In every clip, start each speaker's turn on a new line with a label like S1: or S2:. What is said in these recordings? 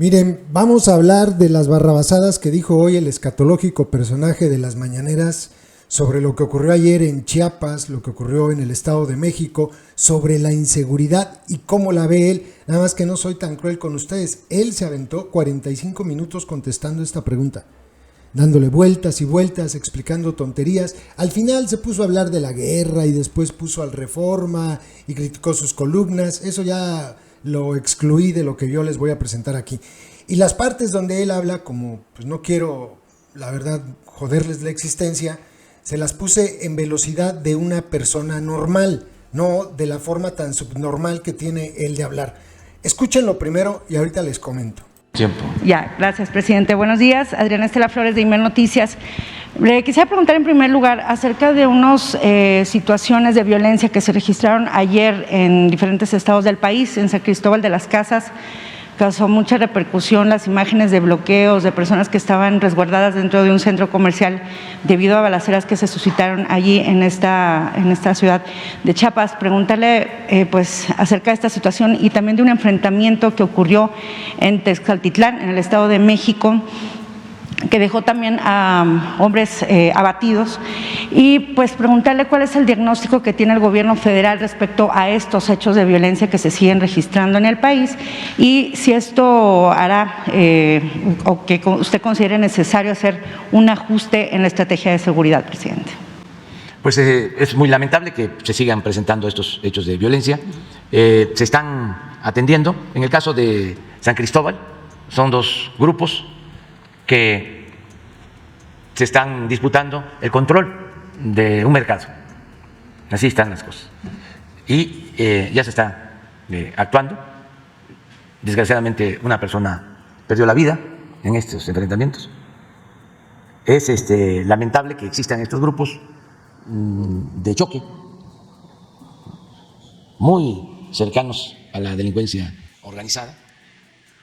S1: Miren, vamos a hablar de las barrabasadas que dijo hoy el escatológico personaje de las mañaneras sobre lo que ocurrió ayer en Chiapas, lo que ocurrió en el Estado de México, sobre la inseguridad y cómo la ve él. Nada más que no soy tan cruel con ustedes. Él se aventó 45 minutos contestando esta pregunta, dándole vueltas y vueltas, explicando tonterías. Al final se puso a hablar de la guerra y después puso al Reforma y criticó sus columnas. Eso ya lo excluí de lo que yo les voy a presentar aquí. Y las partes donde él habla, como pues no quiero, la verdad, joderles la existencia, se las puse en velocidad de una persona normal, no de la forma tan subnormal que tiene él de hablar. Escúchenlo primero y ahorita les comento.
S2: Tiempo.
S3: Ya, gracias, presidente. Buenos días, Adriana Estela Flores de Imer Noticias. Le quisiera preguntar en primer lugar acerca de unas situaciones de violencia que se registraron ayer en diferentes estados del país. En San Cristóbal de las Casas causó mucha repercusión las imágenes de bloqueos de personas que estaban resguardadas dentro de un centro comercial debido a balaceras que se suscitaron allí en esta ciudad de Chiapas. Preguntarle pues acerca de esta situación y también de un enfrentamiento que ocurrió en Texcaltitlán, en el Estado de México, que dejó también a hombres abatidos, y pues preguntarle cuál es el diagnóstico que tiene el gobierno federal respecto a estos hechos de violencia que se siguen registrando en el país y si esto hará o que usted considere necesario hacer un ajuste en la estrategia de seguridad, presidente.
S2: Pues es muy lamentable que se sigan presentando estos hechos de violencia. Se están atendiendo. En el caso de San Cristóbal, son dos grupos que se están disputando el control de un mercado. Así están las cosas. Y ya se está actuando. Desgraciadamente, una persona perdió la vida en estos enfrentamientos. Es lamentable que existan estos grupos de choque muy cercanos a la delincuencia organizada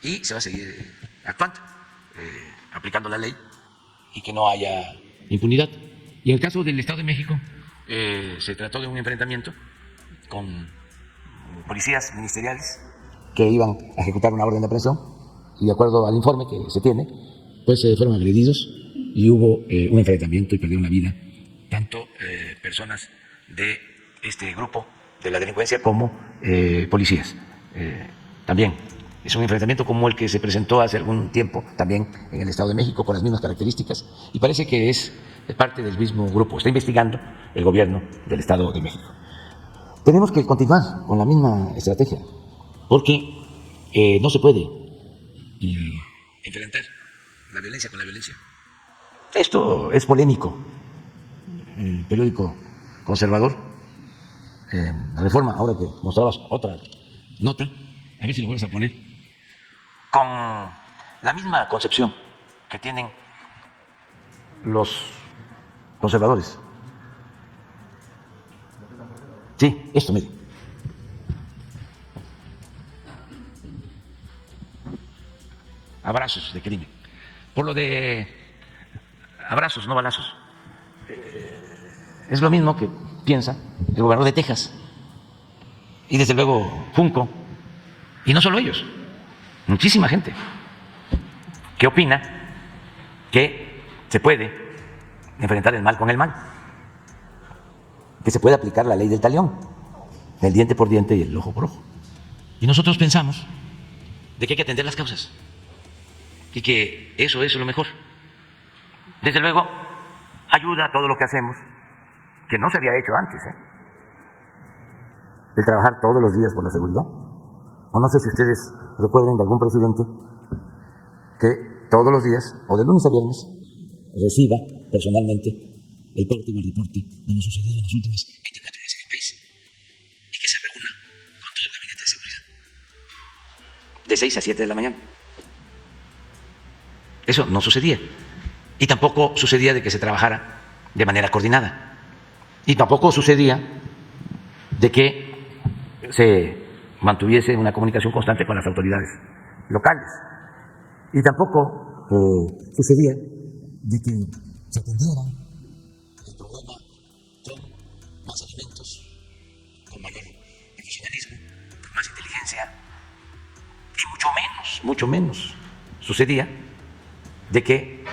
S2: y se va a seguir actuando, aplicando la ley y que no haya impunidad. Y en el caso del Estado de México se trató de un enfrentamiento con policías ministeriales que iban a ejecutar una orden de aprehensión y de acuerdo al informe que se tiene, pues fueron agredidos y hubo un enfrentamiento y perdieron la vida tanto personas de este grupo de la delincuencia como policías. También es un enfrentamiento como el que se presentó hace algún tiempo también en el Estado de México con las mismas características y parece que es parte del mismo grupo. Está investigando el gobierno del Estado de México. Tenemos que continuar con la misma estrategia porque no se puede enfrentar la violencia con la violencia. Esto es polémico. El periódico conservador, Reforma, ahora que mostrabas otra nota, a ver si lo vuelves a poner, con la misma concepción que tienen los conservadores. Sí, esto, mire. Abrazos de crimen. Por lo de abrazos, no balazos. Es lo mismo que piensa el gobernador de Texas y desde luego Junco, y no solo ellos, muchísima gente que opina que se puede enfrentar el mal con el mal, que se puede aplicar la ley del talión, el diente por diente y el ojo por ojo. Y nosotros pensamos de que hay que atender las causas y que eso es lo mejor. Desde luego, ayuda a todo lo que hacemos, que no se había hecho antes, el trabajar todos los días por la seguridad. O no sé si ustedes recuerden de algún presidente que todos los días, o de lunes a viernes, reciba personalmente el último reporte de lo sucedido en las últimas 24 horas en el país y que se reúna con todo el gabinete de seguridad de 6 a 7 de la mañana. Eso no sucedía. Y tampoco sucedía de que se trabajara de manera coordinada. Y tampoco sucedía de que se mantuviese una comunicación constante con las autoridades locales. Y tampoco sucedía de que se atendiera el problema con más alimentos, con mayor profesionalismo, con más inteligencia y mucho menos sucedía de que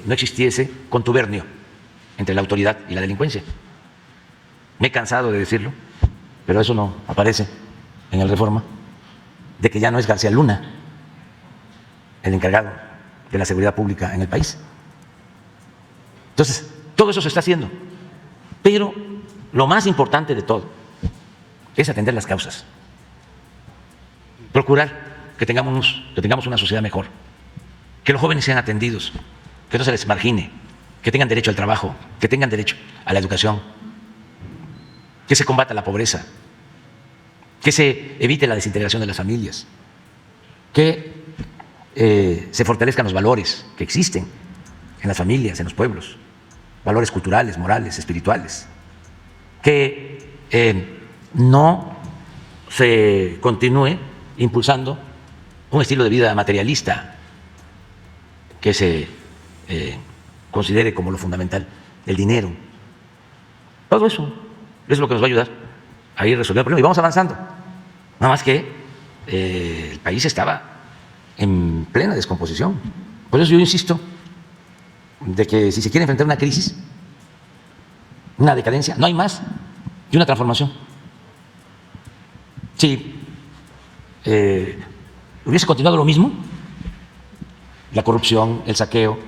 S2: no existiese contubernio entre la autoridad y la delincuencia. Me he cansado de decirlo, pero eso no aparece en el Reforma, de que ya no es García Luna el encargado de la seguridad pública en el país. Entonces, todo eso se está haciendo, pero lo más importante de todo es atender las causas, procurar que tengamos una sociedad mejor, que los jóvenes sean atendidos, que no se les margine, que tengan derecho al trabajo, que tengan derecho a la educación, que se combata la pobreza, que se evite la desintegración de las familias, que se fortalezcan los valores que existen en las familias, en los pueblos, valores culturales, morales, espirituales, que no se continúe impulsando un estilo de vida materialista que se considere como lo fundamental, el dinero. Todo eso es lo que nos va a ayudar a ir resolviendo el problema y vamos avanzando. Nada más que el país estaba en plena descomposición. Por eso yo insisto de que si se quiere enfrentar una crisis, una decadencia, no hay más que una transformación. Si hubiese continuado lo mismo, la corrupción, el saqueo,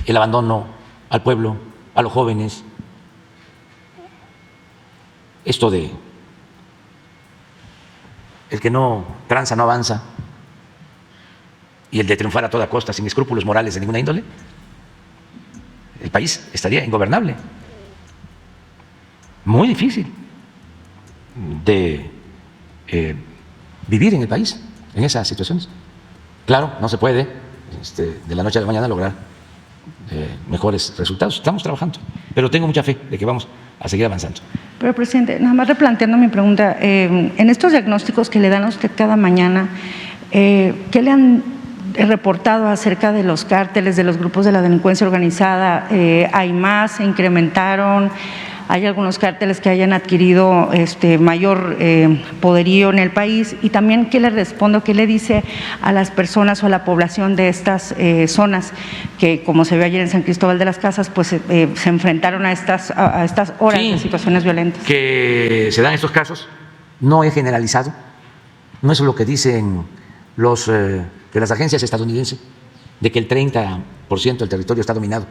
S2: el abandono al pueblo, a los jóvenes, esto de el que no tranza no avanza y el de triunfar a toda costa sin escrúpulos morales de ninguna índole, el país estaría ingobernable, muy difícil de vivir en el país en esas situaciones. Claro, no se puede de la noche a la mañana lograr mejores resultados. Estamos trabajando, pero tengo mucha fe de que vamos a seguir avanzando.
S3: Pero, presidente, nada más replanteando mi pregunta, en estos diagnósticos que le dan a usted cada mañana, ¿qué le han reportado acerca de los cárteles, de los grupos de la delincuencia organizada? ¿Hay más? ¿Se incrementaron? ¿Hay algunos cárteles que hayan adquirido mayor poderío en el país? Y también, ¿qué le responde o qué le dice a las personas o a la población de estas zonas que, como se ve ayer en San Cristóbal de las Casas, pues se enfrentaron a estas horas de situaciones violentas?
S2: Que se dan estos casos, no es generalizado, no es lo que dicen de las agencias estadounidenses, de que el 30% del territorio está dominado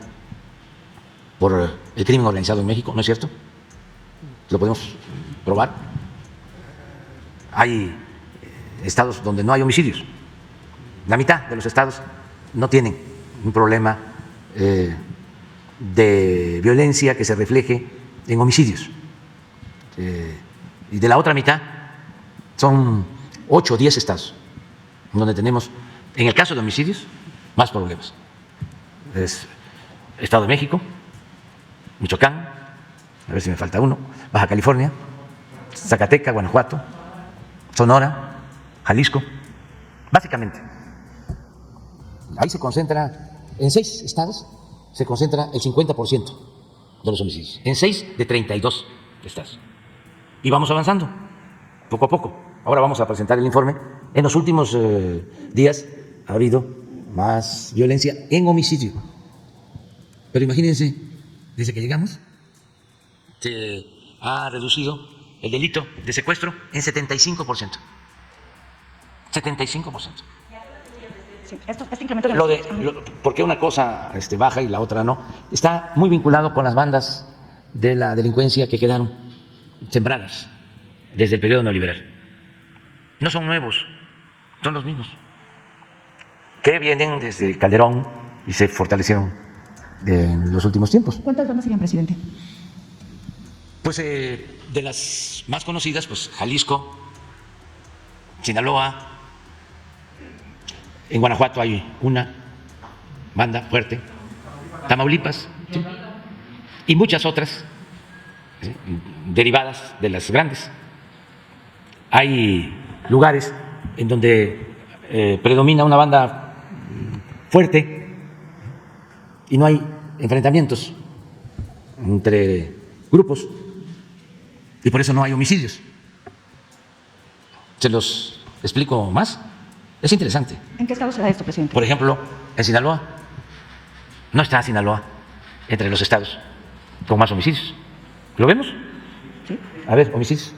S2: por el crimen organizado en México, ¿no es cierto? Lo podemos probar. Hay estados donde no hay homicidios. La mitad de los estados no tienen un problema de violencia que se refleje en homicidios. Y de la otra mitad son 8 o 10 estados donde tenemos, en el caso de homicidios, más problemas. Es Estado de México, Michoacán, a ver si me falta uno, Baja California, Zacatecas, Guanajuato, Sonora, Jalisco. Básicamente, ahí se concentra, en 6 estados, se concentra el 50% de los homicidios, en 6 de 32 estados. Y vamos avanzando, poco a poco. Ahora vamos a presentar el informe. En los últimos días ha habido más violencia en homicidio. Pero imagínense, desde que llegamos, se ha reducido el delito de secuestro en 75%. 75%.
S3: Sí, este incremento de
S2: ¿Por qué una cosa baja y la otra no? Está muy vinculado con las bandas de la delincuencia que quedaron sembradas desde el periodo neoliberal. No son nuevos, son los mismos, que vienen desde Calderón y se fortalecieron en los últimos tiempos.
S3: ¿Cuántas bandas serían, presidente?
S2: Pues de las más conocidas, pues Jalisco, Sinaloa, en Guanajuato hay una banda fuerte, Tamaulipas, ¿sí? Y muchas otras, ¿sí?, derivadas de las grandes. Hay lugares en donde predomina una banda fuerte y no hay enfrentamientos entre grupos y por eso no hay homicidios. Se los explico más. Es interesante.
S3: ¿En qué estado se da esto, presidente?
S2: Por ejemplo, en Sinaloa. No está Sinaloa entre los estados con más homicidios. ¿Lo vemos?
S3: Sí.
S2: A ver, homicidios.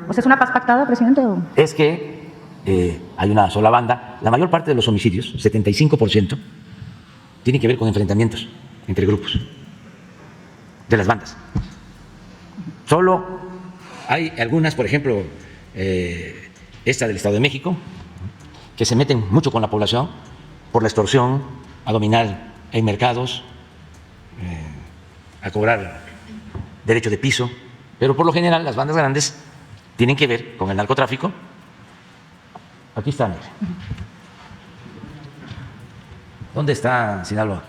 S3: ¿O sea, es una paz pactada, presidente? ¿O?
S2: Es que hay una sola banda. La mayor parte de los homicidios, 75%, tiene que ver con enfrentamientos entre grupos de las bandas. Solo hay algunas, por ejemplo, esta del Estado de México, que se meten mucho con la población por la extorsión, a dominar en mercados, a cobrar derecho de piso, pero por lo general las bandas grandes tienen que ver con el narcotráfico. Aquí está, mire. ¿Dónde está Sinaloa?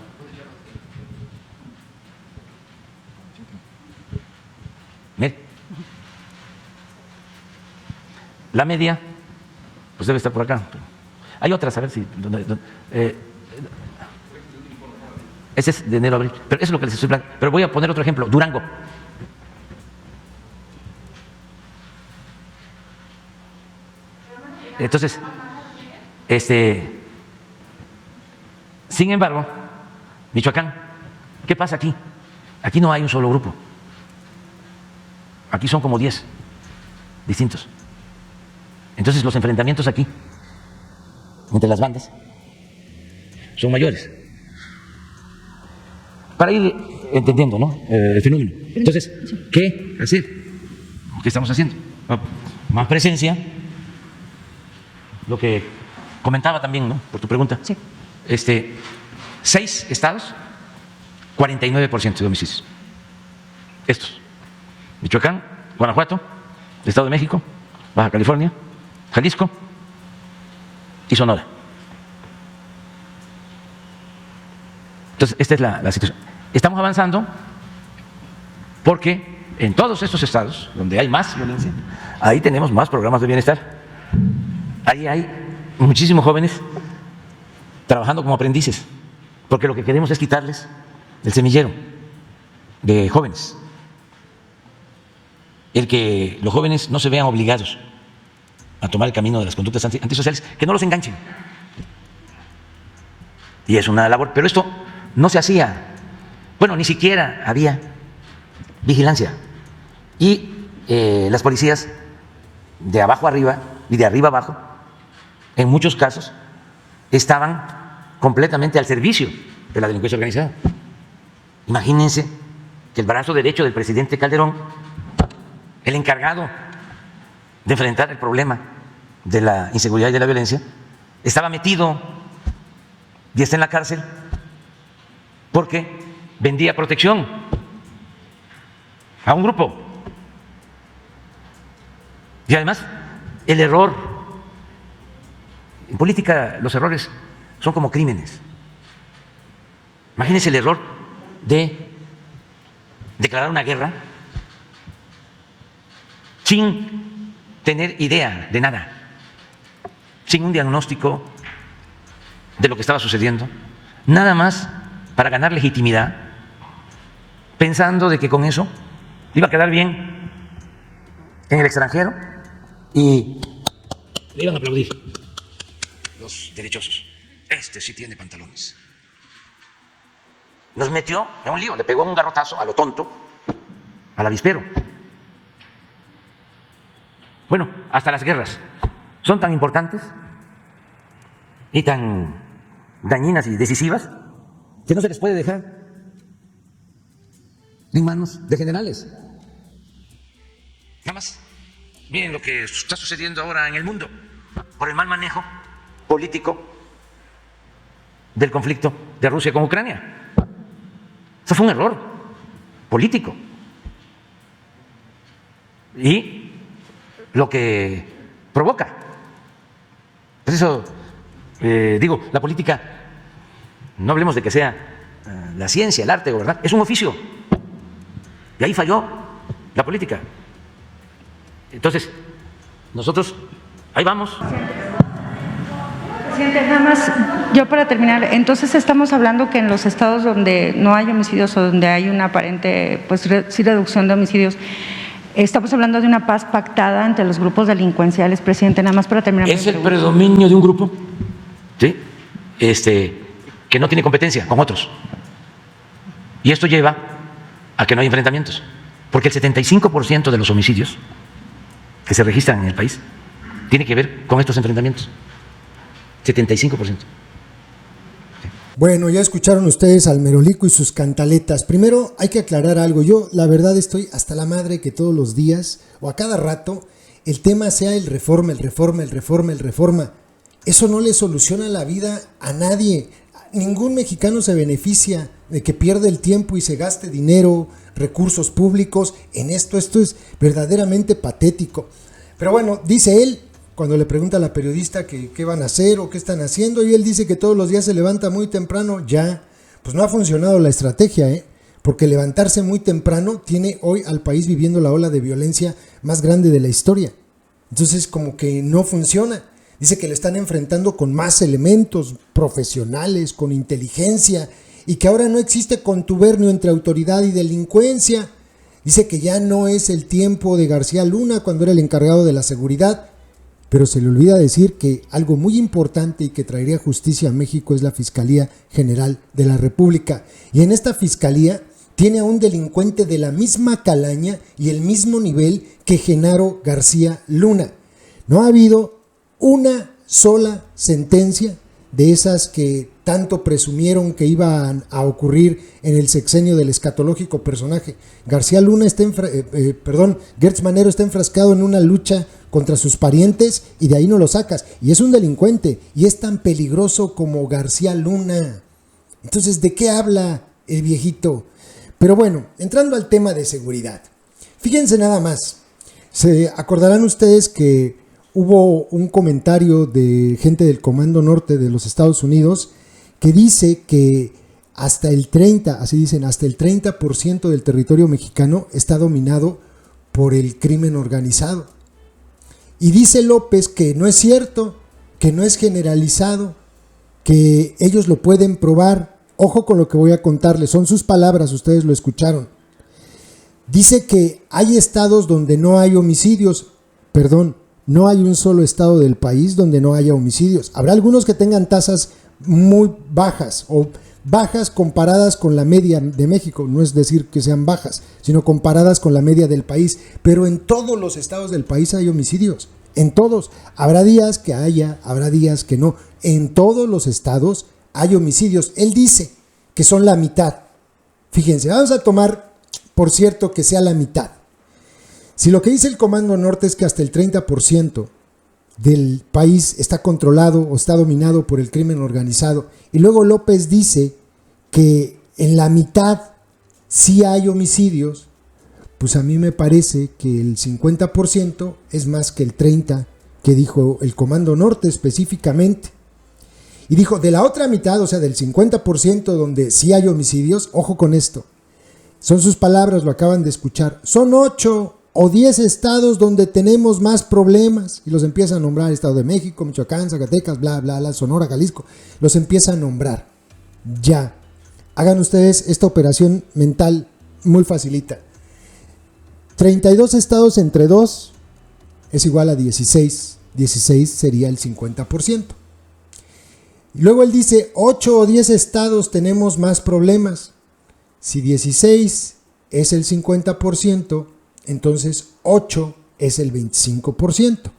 S2: Mire. La media, pues debe estar por acá. Hay otras, a ver si... ese es de enero a abril, pero eso es lo que les estoy hablando. Pero voy a poner otro ejemplo, Durango. Entonces, sin embargo, Michoacán, ¿qué pasa aquí? Aquí no hay un solo grupo. Aquí son como 10 distintos. Entonces los enfrentamientos aquí entre las bandas son mayores. Para ir entendiendo, ¿no?, el fenómeno. Entonces, ¿qué hacer? ¿Qué estamos haciendo? Más presencia. Lo que comentaba también, ¿no?, por tu pregunta.
S3: Sí.
S2: 6 estados, 49% de homicidios. Estos: Michoacán, Guanajuato, Estado de México, Baja California, Jalisco y Sonora. Entonces, esta es la situación. Estamos avanzando porque en todos estos estados donde hay más violencia, ahí tenemos más programas de bienestar. Ahí hay muchísimos jóvenes trabajando como aprendices, porque lo que queremos es quitarles el semillero de jóvenes, el que los jóvenes no se vean obligados a tomar el camino de las conductas antisociales, que no los enganchen. Y es una labor, pero esto no se hacía. Bueno, ni siquiera había vigilancia. Y las policías, de abajo arriba y de arriba abajo, en muchos casos, estaban completamente al servicio de la delincuencia organizada. Imagínense que el brazo derecho del presidente Calderón, el encargado de enfrentar el problema de la inseguridad y de la violencia, estaba metido y está en la cárcel porque vendía protección a un grupo. Y además, el error, en política los errores son como crímenes. Imagínense el error de declarar una guerra sin tener idea de nada, sin un diagnóstico de lo que estaba sucediendo, nada más para ganar legitimidad, pensando de que con eso iba a quedar bien en el extranjero y le iban a aplaudir los derechosos. Este sí tiene pantalones. Nos metió en un lío, le pegó un garrotazo a lo tonto, al avispero. Bueno, hasta las guerras son tan importantes y tan dañinas y decisivas que no se les puede dejar en manos de generales. Nada más, miren lo que está sucediendo ahora en el mundo por el mal manejo político del conflicto de Rusia con Ucrania. Eso fue un error político. Y lo que provoca. Por eso digo, la política, no hablemos de que sea la ciencia, el arte, ¿verdad? Es un oficio. Y ahí falló la política. Entonces, nosotros, ahí vamos.
S3: Presidente, nada más, yo para terminar, entonces estamos hablando que en los estados donde no hay homicidios o donde hay una aparente, pues sí, reducción de homicidios, estamos hablando de una paz pactada entre los grupos delincuenciales, presidente, nada más para terminar.
S2: ¿Es el predominio de un grupo? ¿sí? Que no tiene competencia con otros. Y esto lleva a que no hay enfrentamientos, porque el 75% de los homicidios que se registran en el país tiene que ver con estos enfrentamientos. 75%.
S1: Bueno, ya escucharon ustedes al Merolico y sus cantaletas. Primero hay que aclarar algo. Yo la verdad estoy hasta la madre que todos los días o a cada rato el tema sea el reforma, el reforma, el reforma, el reforma. Eso no le soluciona la vida a nadie. Ningún mexicano se beneficia de que pierda el tiempo y se gaste dinero, recursos públicos en esto. Esto es verdaderamente patético. Pero bueno, dice él, cuando le pregunta a la periodista que qué van a hacer o qué están haciendo, y él dice que todos los días se levanta muy temprano, ya, pues no ha funcionado la estrategia, porque levantarse muy temprano tiene hoy al país viviendo la ola de violencia más grande de la historia. Entonces como que no funciona. Dice que le están enfrentando con más elementos profesionales, con inteligencia, y que ahora no existe contubernio entre autoridad y delincuencia. Dice que ya no es el tiempo de García Luna cuando era el encargado de la seguridad, pero se le olvida decir que algo muy importante y que traería justicia a México es la Fiscalía General de la República. Y en esta fiscalía tiene a un delincuente de la misma calaña y el mismo nivel que Genaro García Luna. No ha habido una sola sentencia de esas que tanto presumieron que iban a ocurrir en el sexenio del escatológico personaje. García Luna Gertz Manero está enfrascado en una lucha contra sus parientes y de ahí no lo sacas. Y es un delincuente y es tan peligroso como García Luna. Entonces, ¿de qué habla el viejito? Pero bueno, entrando al tema de seguridad. Fíjense nada más. Se acordarán ustedes que hubo un comentario de gente del Comando Norte de los Estados Unidos que dice que hasta el 30% del territorio mexicano está dominado por el crimen organizado. Y dice López que no es cierto, que no es generalizado, que ellos lo pueden probar. Ojo con lo que voy a contarles, son sus palabras, ustedes lo escucharon. Dice que hay estados donde no hay homicidios, no hay un solo estado del país donde no haya homicidios. Habrá algunos que tengan tasas muy bajas o bajas comparadas con la media de México, no es decir que sean bajas, sino comparadas con la media del país, pero en todos los estados del país hay homicidios, en todos. Habrá días que haya, habrá días que no, en todos los estados hay homicidios. Él dice que son la mitad. Fíjense, vamos a tomar por cierto que sea la mitad. Si lo que dice el Comando Norte es que hasta el 30% del país está controlado o está dominado por el crimen organizado, y luego López dice que en la mitad sí hay homicidios, pues a mí me parece que el 50% es más que el 30% que dijo el Comando Norte específicamente. Y dijo, de la otra mitad, o sea, del 50% donde sí hay homicidios, ojo con esto, son sus palabras, lo acaban de escuchar, son 8 o 10 estados donde tenemos más problemas, y los empieza a nombrar: Estado de México, Michoacán, Zacatecas, bla, bla, bla, Sonora, Jalisco, los empieza a nombrar. Ya, hagan ustedes esta operación mental muy facilita. 32 estados entre 2 es igual a 16, 16 sería el 50%. Y luego él dice, 8 o 10 estados tenemos más problemas. Si 16 es el 50%, entonces 8 es el 25%.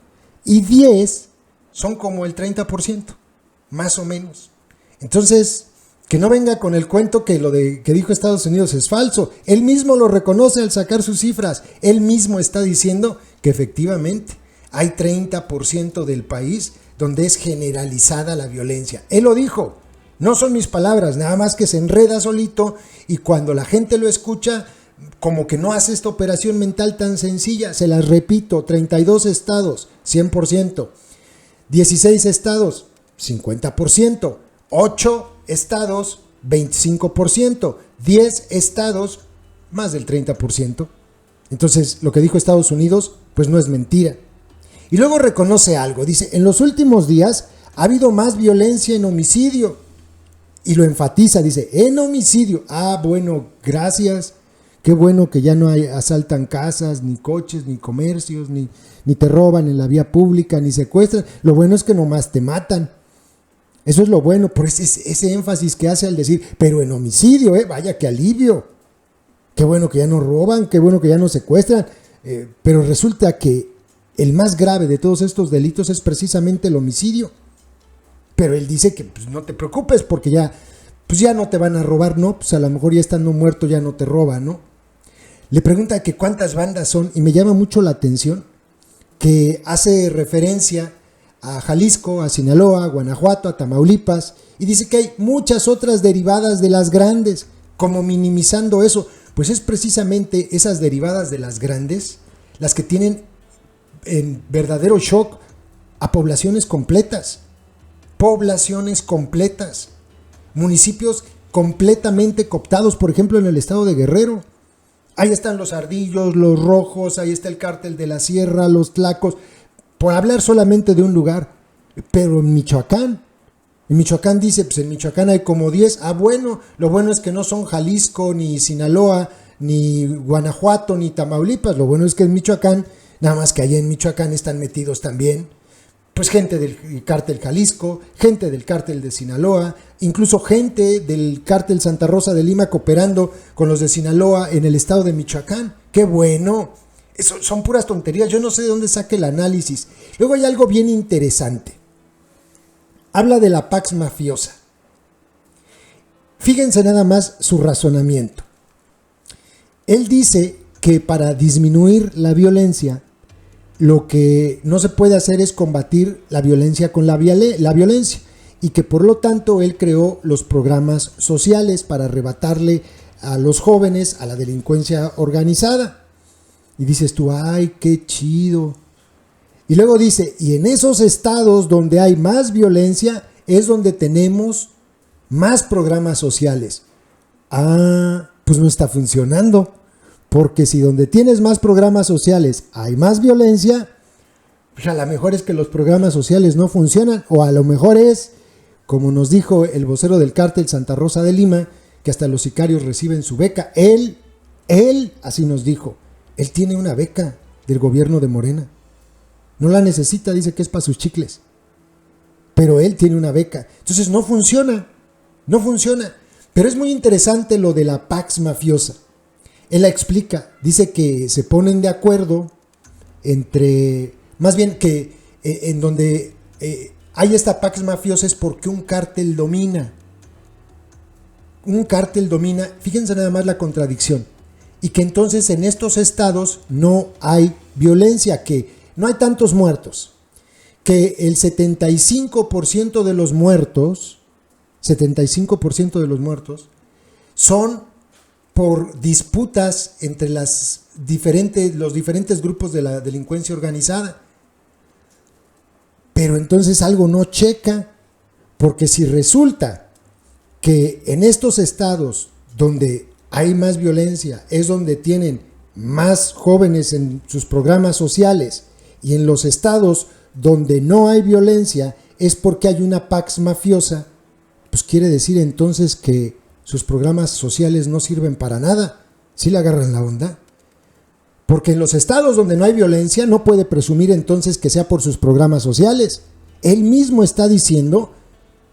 S1: Y 10 son como el 30%, más o menos. Entonces, que no venga con el cuento que lo de que dijo Estados Unidos es falso. Él mismo lo reconoce al sacar sus cifras. Él mismo está diciendo que efectivamente hay 30% del país donde es generalizada la violencia. Él lo dijo. No son mis palabras, nada más que se enreda solito, y cuando la gente lo escucha, como que no hace esta operación mental tan sencilla. Se las repito: 32 estados, 100%. 16 estados, 50%. 8 estados, 25%. 10 estados, más del 30%. Entonces, lo que dijo Estados Unidos, pues no es mentira. Y luego reconoce algo. Dice, en los últimos días ha habido más violencia en homicidio. Y lo enfatiza, dice, en homicidio. Ah, bueno, gracias. Qué bueno que ya no asaltan casas, ni coches, ni comercios, ni te roban en la vía pública, ni secuestran. Lo bueno es que nomás te matan. Eso es lo bueno, por ese énfasis que hace al decir, pero en homicidio, vaya que alivio. Qué bueno que ya no roban, qué bueno que ya no secuestran, pero resulta que el más grave de todos estos delitos es precisamente el homicidio. Pero él dice que pues, no te preocupes porque ya no te van a robar, ¿no? Pues a lo mejor ya estando muerto ya no te roban, ¿no? Le pregunta que cuántas bandas son y me llama mucho la atención que hace referencia a Jalisco, a Sinaloa, a Guanajuato, a Tamaulipas, y dice que hay muchas otras derivadas de las grandes, como minimizando eso. Pues es precisamente esas derivadas de las grandes las que tienen en verdadero shock a poblaciones completas, municipios completamente cooptados, por ejemplo en el estado de Guerrero. Ahí están los Ardillos, los Rojos, ahí está el Cártel de la Sierra, los Tlacos, por hablar solamente de un lugar. Pero en Michoacán dice, pues en Michoacán hay como 10. Bueno, lo bueno es que no son Jalisco, ni Sinaloa, ni Guanajuato, ni Tamaulipas. Lo bueno es que en Michoacán, nada más que allá en Michoacán están metidos también, pues gente del Cártel Jalisco, gente del Cártel de Sinaloa, incluso gente del Cártel Santa Rosa de Lima cooperando con los de Sinaloa en el estado de Michoacán. ¡Qué bueno! Eso son puras tonterías, yo no sé de dónde saque el análisis. Luego hay algo bien interesante. Habla de la Pax mafiosa. Fíjense nada más su razonamiento. Él dice que para disminuir la violencia, lo que no se puede hacer es combatir la violencia con la violencia, y que por lo tanto él creó los programas sociales para arrebatarle a los jóvenes a la delincuencia organizada. Y dices tú, ¡ay, qué chido! Y luego dice, y en esos estados donde hay más violencia es donde tenemos más programas sociales. Pues no está funcionando. Porque si donde tienes más programas sociales hay más violencia, pues a lo mejor es que los programas sociales no funcionan, o a lo mejor es, como nos dijo el vocero del Cártel Santa Rosa de Lima, que hasta los sicarios reciben su beca. Él, así nos dijo, él tiene una beca del gobierno de Morena. No la necesita, dice que es para sus chicles. Pero él tiene una beca. Entonces no funciona. Pero es muy interesante lo de la Pax mafiosa. Él la explica, dice que se ponen de acuerdo más bien que en donde hay esta Pax mafiosa es porque un cártel domina, fíjense nada más la contradicción, y que entonces en estos estados no hay violencia, que no hay tantos muertos, que el 75% de los muertos son por disputas entre los diferentes grupos de la delincuencia organizada. Pero entonces algo no checa, porque si resulta que en estos estados donde hay más violencia es donde tienen más jóvenes en sus programas sociales, y en los estados donde no hay violencia es porque hay una Pax mafiosa, pues quiere decir entonces que sus programas sociales no sirven para nada. ¿Sí le agarran la onda? Porque en los estados donde no hay violencia no puede presumir entonces que sea por sus programas sociales. Él mismo está diciendo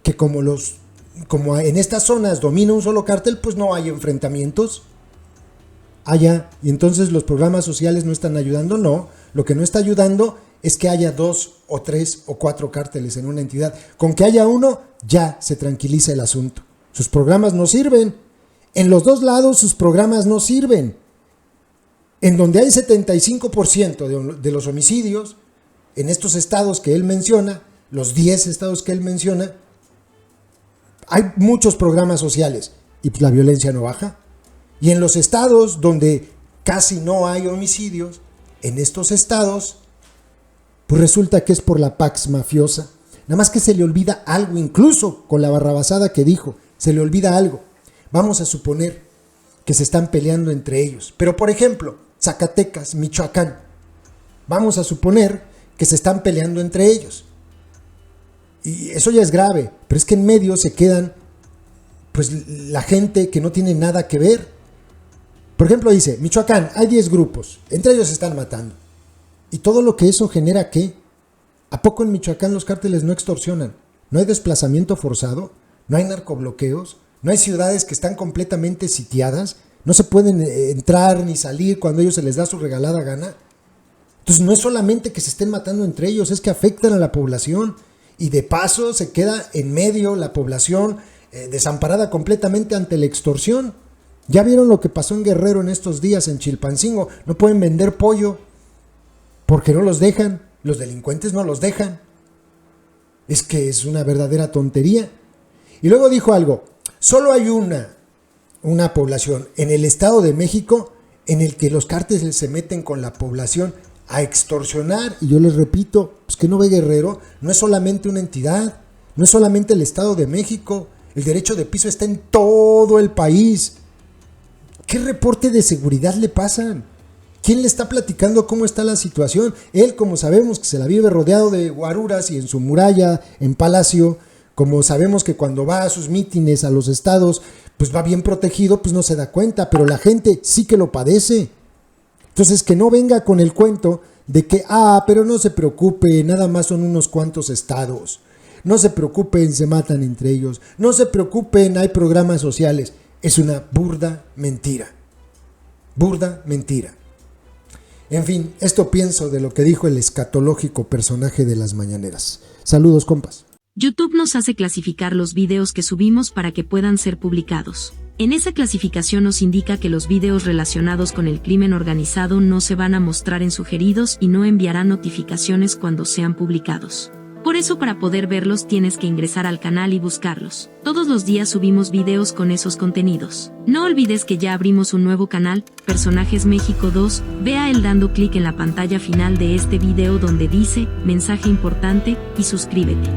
S1: que como en estas zonas domina un solo cártel, pues no hay enfrentamientos allá, y entonces los programas sociales no están ayudando. No, lo que no está ayudando es que haya 2 o 3 o 4 cárteles en una entidad. Con que haya uno, ya se tranquiliza el asunto. Sus programas no sirven. En los dos lados sus programas no sirven. En donde hay 75% de los homicidios, en estos estados que él menciona, los 10 estados que él menciona, hay muchos programas sociales y pues la violencia no baja. Y en los estados donde casi no hay homicidios, en estos estados, pues resulta que es por la Pax mafiosa. Nada más que se le olvida algo, incluso con la barrabasada que dijo, se le olvida algo. Vamos a suponer que se están peleando entre ellos. Pero por ejemplo, Zacatecas, Michoacán, vamos a suponer que se están peleando entre ellos. Y eso ya es grave, pero es que en medio se quedan pues la gente que no tiene nada que ver. Por ejemplo, dice, Michoacán, hay 10 grupos, entre ellos se están matando. Y todo lo que eso genera, ¿qué? ¿A poco en Michoacán los cárteles no extorsionan? no hay desplazamiento forzado, no hay narcobloqueos, no hay ciudades que están completamente sitiadas, no se pueden entrar ni salir cuando a ellos se les da su regalada gana. Entonces no es solamente que se estén matando entre ellos, es que afectan a la población y de paso se queda en medio la población desamparada completamente ante la extorsión. Ya vieron lo que pasó en Guerrero en estos días en Chilpancingo, no pueden vender pollo porque no los dejan, los delincuentes no los dejan. Es que es una verdadera tontería. Y luego dijo algo, solo hay una población en el Estado de México en el que los cárteles se meten con la población a extorsionar. Y yo les repito, pues que no ve Guerrero, no es solamente una entidad, no es solamente el Estado de México, el derecho de piso está en todo el país. ¿Qué reporte de seguridad le pasan? ¿Quién le está platicando cómo está la situación? Él, como sabemos que se la vive rodeado de guaruras y en su muralla, en Palacio, como sabemos que cuando va a sus mítines a los estados, pues va bien protegido, pues no se da cuenta, pero la gente sí que lo padece. Entonces que no venga con el cuento de que, pero no se preocupe, nada más son unos cuantos estados. No se preocupen, se matan entre ellos. No se preocupen, hay programas sociales. Es una burda mentira. Burda mentira. En fin, esto pienso de lo que dijo el escatológico personaje de las mañaneras. Saludos, compas.
S4: YouTube nos hace clasificar los videos que subimos para que puedan ser publicados. En esa clasificación nos indica que los videos relacionados con el crimen organizado no se van a mostrar en sugeridos y no enviarán notificaciones cuando sean publicados. Por eso, para poder verlos tienes que ingresar al canal y buscarlos. Todos los días subimos videos con esos contenidos. No olvides que ya abrimos un nuevo canal, Personajes México 2, ve a él dando clic en la pantalla final de este video donde dice, mensaje importante, y suscríbete.